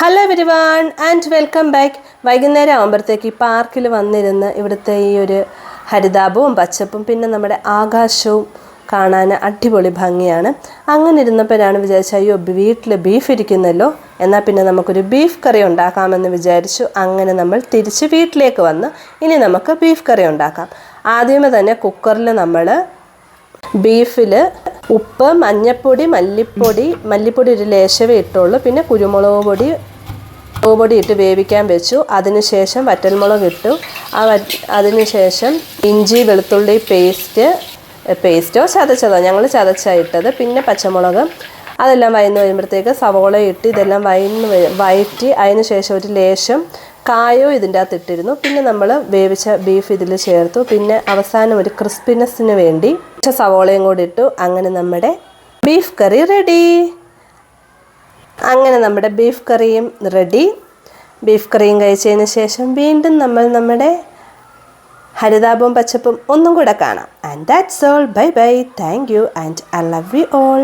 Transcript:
Hello everyone and welcome back. വൈകുന്നേരം ആകുമ്പോഴത്തേക്ക് ഈ പാർക്കിൽ വന്നിരുന്ന് ഇവിടുത്തെ ഈ ഒരു ഹരിതാപവും പച്ചപ്പും പിന്നെ നമ്മുടെ ആകാശവും കാണാൻ അടിപൊളി ഭംഗിയാണ്. അങ്ങനെ ഇരുന്നപ്പോഴാണ് വിചാരിച്ചത്, അയ്യോ വീട്ടിൽ ബീഫ് ഇരിക്കുന്നല്ലോ, എന്നാൽ പിന്നെ നമുക്കൊരു ബീഫ് കറി ഉണ്ടാക്കാമെന്ന് വിചാരിച്ചു. അങ്ങനെ നമ്മൾ തിരിച്ച് വീട്ടിലേക്ക് വന്ന് ഇനി നമുക്ക് ബീഫ് കറി ഉണ്ടാക്കാം. ആദ്യമേ തന്നെ കുക്കറിൽ നമ്മൾ ബീഫിൽ ഉപ്പ്, മഞ്ഞൾപ്പൊടി, മല്ലിപ്പൊടി ഒരു ലേശവേ ഇട്ടുള്ളൂ, പിന്നെ കുരുമുളക് പൊടി ഇട്ട് വേവിക്കാൻ വെച്ചു. അതിനുശേഷം വറ്റൽമുളക് ഇട്ടു. അതിനുശേഷം ഇഞ്ചി വെളുത്തുള്ളി പേസ്റ്റോ ചതച്ചതോ, ഞങ്ങൾ ചതച്ചാണ് ഇട്ടത്. പിന്നെ പച്ചമുളക് അതെല്ലാം വഴന്ന് വരുമ്പോഴത്തേക്ക് സവോള ഇട്ട് ഇതെല്ലാം വഴറ്റി അതിനുശേഷം ഒരു ലേശം കായോ ഇതിൻ്റെ അകത്ത് ഇട്ടിരുന്നു. പിന്നെ നമ്മൾ വേവിച്ച ബീഫ് ഇതിൽ ചേർത്തു. പിന്നെ അവസാനം ഒരു ക്രിസ്പിനെസ്സിന് വേണ്ടി സവോളയും കൂടി ഇട്ടു. അങ്ങനെ നമ്മുടെ ബീഫ് കറി റെഡി. അങ്ങനെ നമ്മുടെ ബീഫ് കറിയും റെഡി. ബീഫ് കറിയും കഴിച്ചതിന് ശേഷം വീണ്ടും നമ്മൾ നമ്മുടെ ഹരിതാപവും പച്ചപ്പും ഒന്നും കൂടെ കാണാം. And that's all. Bye bye. Thank you and I love you all.